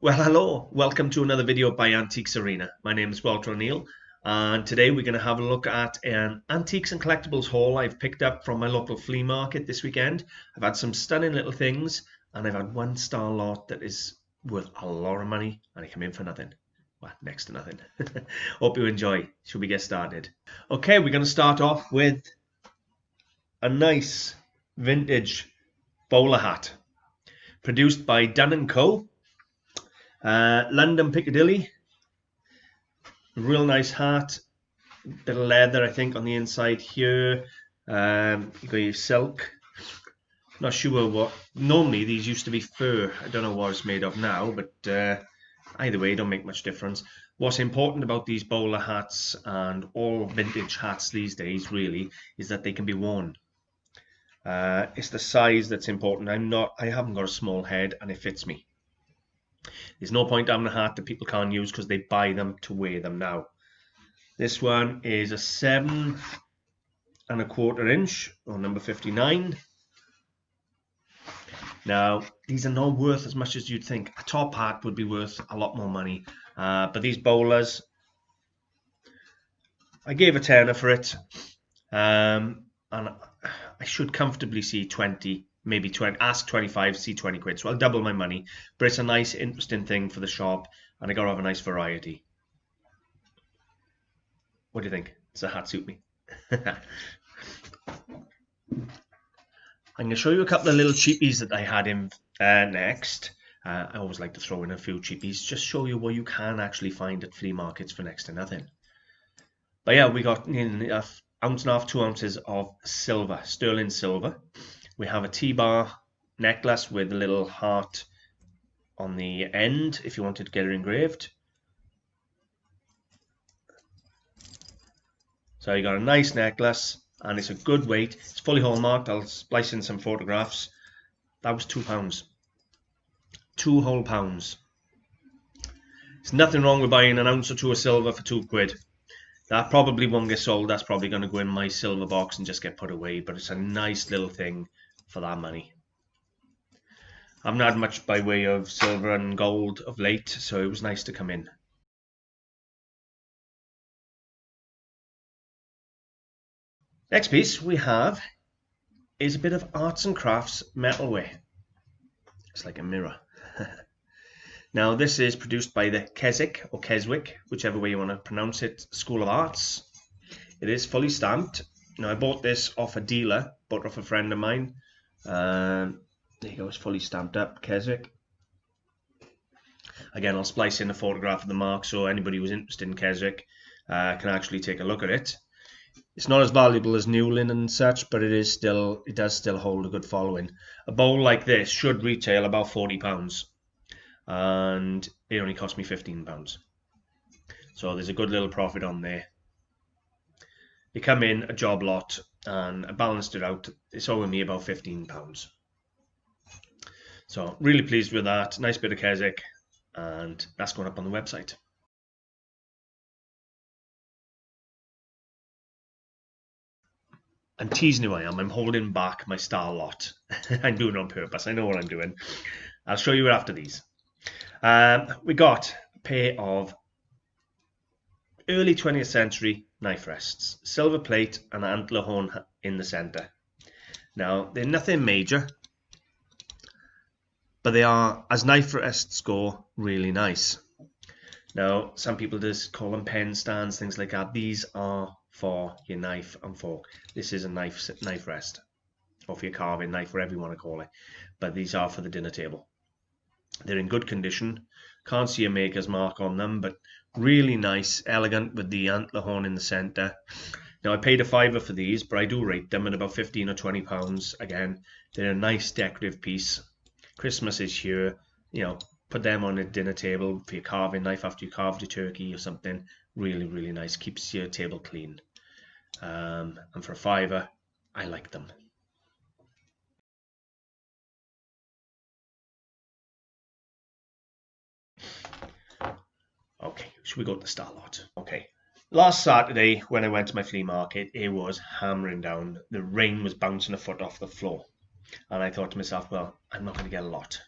Well, hello, welcome to another video by AntiquesArena. My name is Walter O'Neill, and today we're going to have a look at an antiques and collectibles haul I've picked up from my local flea market this weekend. I've had some stunning little things, and I've had one star lot that is worth a lot of money, and it came in for nothing. Well, next to nothing. Hope you enjoy. Should we get started? Okay, we're going to start off with a nice vintage bowler hat, produced by Dunn & Co. London Piccadilly, real nice hat, bit of leather I think on the inside here. You got your silk, not sure what, normally these used to be fur, I don't know what it's made of now, but either way, it don't make much difference. What's important about these bowler hats and all vintage hats these days really is that they can be worn. It's the size that's important. I haven't got a small head and it fits me. There's no point having a hat that people can't use because they buy them to wear them now. This one is a 7¼ inch, or number 59. Now, these are not worth as much as you'd think. A top hat would be worth a lot more money. But these bowlers, I gave a tenner for it. And I should comfortably see 20. Maybe 20, ask 25, see 20 quid. So I'll double my money. But it's a nice, interesting thing for the shop. And I got to have a nice variety. What do you think? Does the hat suit me? I'm going to show you a couple of little cheapies that I had in next. I always like to throw in a few cheapies. Just show you what you can actually find at flea markets for next to nothing. But yeah, we got an ounce and a half, 2 ounces of silver, sterling silver. We have a T-bar necklace with a little heart on the end if you wanted to get it engraved. So you got a nice necklace and it's a good weight. It's fully hallmarked. I'll splice in some photographs. That was £2. 2 whole pounds. There's nothing wrong with buying an ounce or two of silver for 2 quid. That probably won't get sold. That's probably going to go in my silver box and just get put away. But it's a nice little thing for that money. I haven't had much by way of silver and gold of late, so it was nice to come in. Next piece we have is a bit of arts and crafts metalware. It's like a mirror. Now this is produced by the Keswick or Keswick, whichever way you want to pronounce it, School of Arts. It is fully stamped. Now I bought this off a dealer, bought it off a friend of mine. There you go, it's fully stamped up, Keswick. Again, I'll splice in a photograph of the mark so anybody who's interested in Keswick can actually take a look at it. It's not as valuable as Newlyn and such, but it does still hold a good following. A bowl like this should retail about £40, and it only cost me £15. So there's a good little profit on there. They come in a job lot, and I balanced it out. It's owing me about £15. So really pleased with that. Nice bit of Keswick, and that's going up on the website. I'm teasing you, I'm holding back my star lot. I'm doing it on purpose. I know what I'm doing. I'll show you after these. We got a pair of early 20th century knife rests, silver plate and antler horn in the center. Now they're nothing major, but they are, as knife rests go, really nice. Now some people just call them pen stands, things like that. These are for your knife and fork. This is a knife rest, or for your carving knife, whatever you want to call it. But these are for the dinner table. They're in good condition. Can't see a maker's mark on them, but really nice, elegant with the antler horn in the center. Now I paid a £5 for these, but I do rate them at about £15 or £20. Again, they're a nice decorative piece. Christmas is here, you know, put them on a dinner table for your carving knife after you carved your turkey or something. Really, really nice. Keeps your table clean. And for a £5, I like them. Okay, should we go to the star lot? Okay. Last Saturday, when I went to my flea market, it was hammering down. The rain was bouncing a foot off the floor. And I thought to myself, well, I'm not going to get a lot.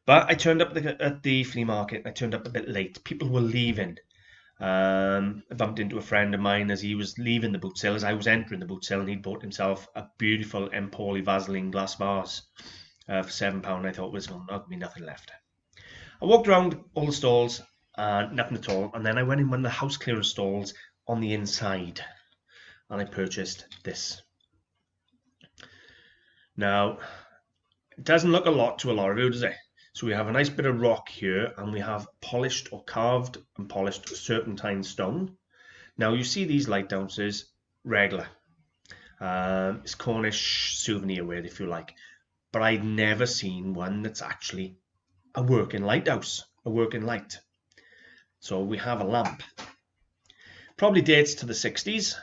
But I turned up at the flea market. I turned up a bit late. People were leaving. I bumped into a friend of mine as he was leaving the boot sale, as I was entering the boot sale, and he'd bought himself a beautiful Empoli Vaseline glass vase for £7. I thought was going to be nothing left. I walked around all the stalls, nothing at all, and then I went in one of the house clearance stalls on the inside, and I purchased this. Now, it doesn't look a lot to a lot of you, does it? So we have a nice bit of rock here, and we have polished or carved and polished serpentine stone. Now you see these light ounces regular. It's Cornish souvenir wear, if you like. But I'd never seen one that's actually a working lighthouse, a working light. So we have a lamp. Probably dates to the 60s.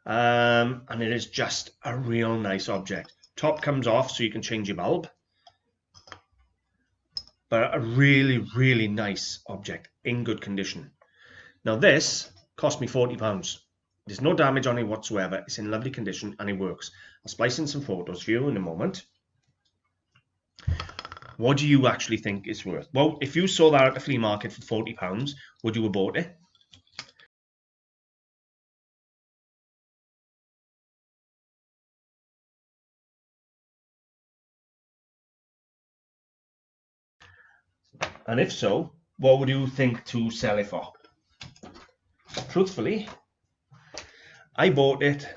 And it is just a real nice object. Top comes off so you can change your bulb. But a really, really nice object in good condition. Now this cost me £40. There's no damage on it whatsoever. It's in lovely condition and it works. I'll splice in some photos for you in a moment. What do you actually think it's worth? Well, if you saw that at the flea market for £40, would you have bought it? And if so, what would you think to sell it for? Truthfully, I bought it,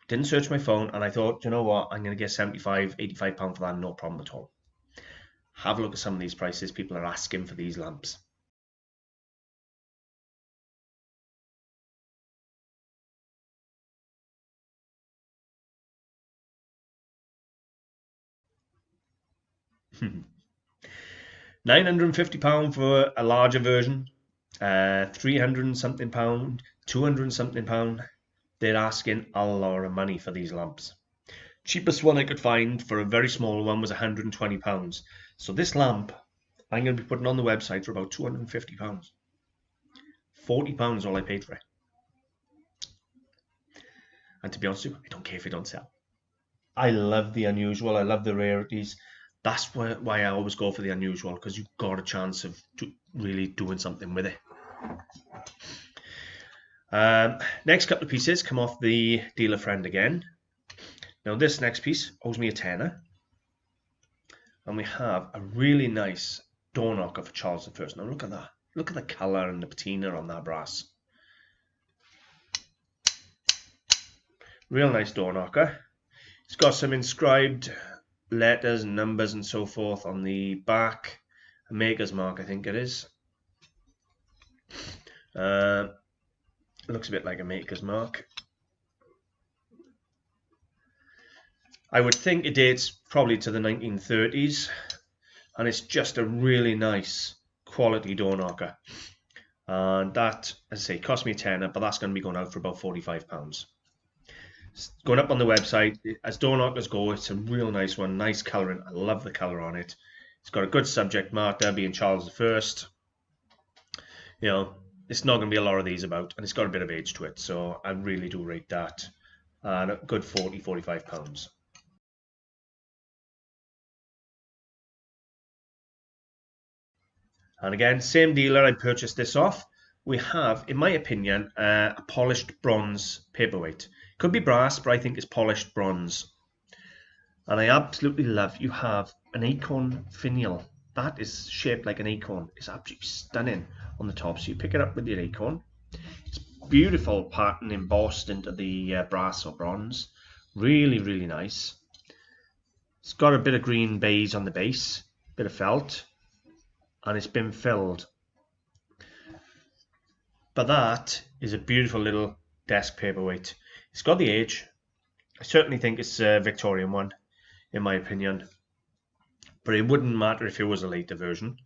didn't search my phone, and I thought, you know what, I'm going to get £75, £85 for that, no problem at all. Have a look at some of these prices people are asking for these lamps. £950 for a larger version, 300 and something pound, 200 and something pound. They're asking a lot of money for these lamps. Cheapest one I could find for a very small one was £120. So this lamp, I'm going to be putting on the website for about £250. £40 is all I paid for it. And to be honest with you, I don't care if it don't sell. I love the unusual. I love the rarities. That's why I always go for the unusual, because you've got a chance of really doing something with it. Next couple of pieces come off the dealer friend again. Now this next piece owes me a tenner. And we have a really nice door knocker for Charles I. Now look at that. Look at the colour and the patina on that brass. Real nice door knocker. It's got some inscribed letters and numbers and so forth on the back. A maker's mark, I think it is. It looks a bit like a maker's mark. I would think it dates probably to the 1930s, and it's just a really nice quality door knocker. And that, as I say, cost me a tenner, but that's going to be going out for about £45. Going up on the website, as door knockers go, it's a real nice one, nice colouring. I love the colour on it. It's got a good subject matter, being Charles I. You know, it's not going to be a lot of these about, and it's got a bit of age to it, so I really do rate that. And a good £45. And again, same dealer I purchased this off. We have, in my opinion, a polished bronze paperweight. Could be brass, but I think it's polished bronze. And I absolutely love, you have an acorn finial. That is shaped like an acorn. It's absolutely stunning on the top. So you pick it up with your acorn. It's beautiful pattern embossed into the brass or bronze. Really, really nice. It's got a bit of green baize on the base, bit of felt, and it's been filled. But that is a beautiful little desk paperweight. It's got the age. I certainly think it's a Victorian one, in my opinion. But it wouldn't matter if it was a later version.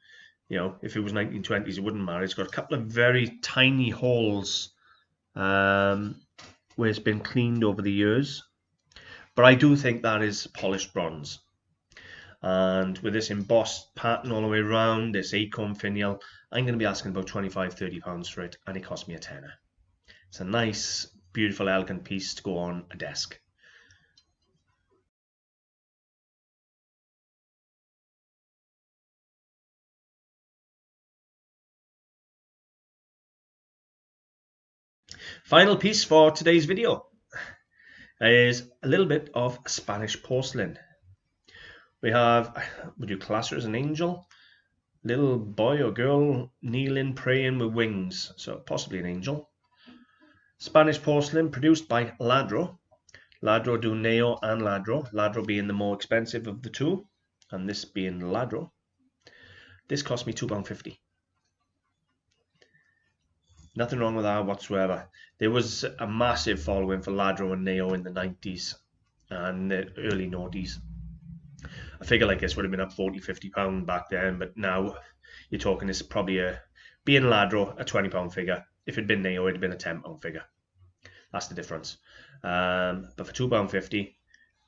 You know, if it was 1920s, it wouldn't matter. It's got a couple of very tiny holes where it's been cleaned over the years. But I do think that is polished bronze. And with this embossed pattern all the way around, this acorn finial, I'm going to be asking about £25, £30 for it, and it cost me a tenner. It's a nice, beautiful, elegant piece to go on a desk. Final piece for today's video is a little bit of Spanish porcelain. We have, would you class her as an angel? Little boy or girl kneeling, praying with wings, so possibly an angel. Spanish porcelain produced by Ladro. Ladro do Neo and Ladro. Ladro being the more expensive of the two, and this being Ladro. This cost me £2.50. Nothing wrong with that whatsoever. There was a massive following for Ladro and Neo in the 90s and the early noughties. A figure like this would have been up £40–50 back then, but now you're talking it's probably being Ladro, a £20 figure. If it'd been Neo, it'd have been a £10 figure. That's the difference. But for £2.50,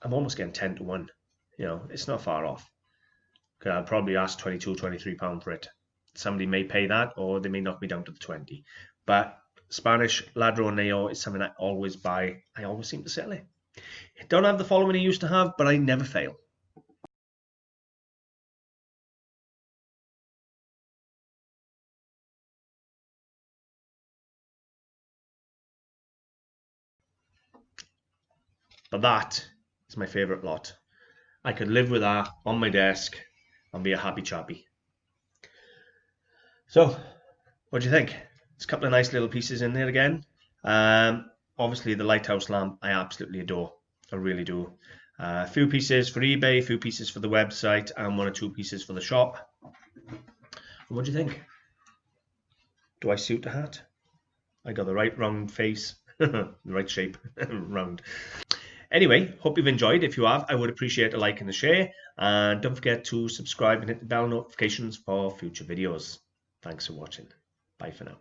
I'm almost getting 10 to 1. You know, it's not far off. I'll probably ask £22–23 for it. Somebody may pay that, or they may knock me down to the 20. But Spanish Ladro Neo is something I always buy. I always seem to sell it. It don't have the following I used to have, but I never fail. But that is my favourite lot. I could live with that on my desk and be a happy chappy. So, what do you think? There's a couple of nice little pieces in there again. Obviously, the lighthouse lamp I absolutely adore. I really do. A few pieces for eBay, a few pieces for the website, and 1 or 2 pieces for the shop. And what do you think? Do I suit the hat? I got the right round face, the right shape, round. Anyway, hope you've enjoyed. If you have, I would appreciate a like and a share. And don't forget to subscribe and hit the bell notifications for future videos. Thanks for watching. Bye for now.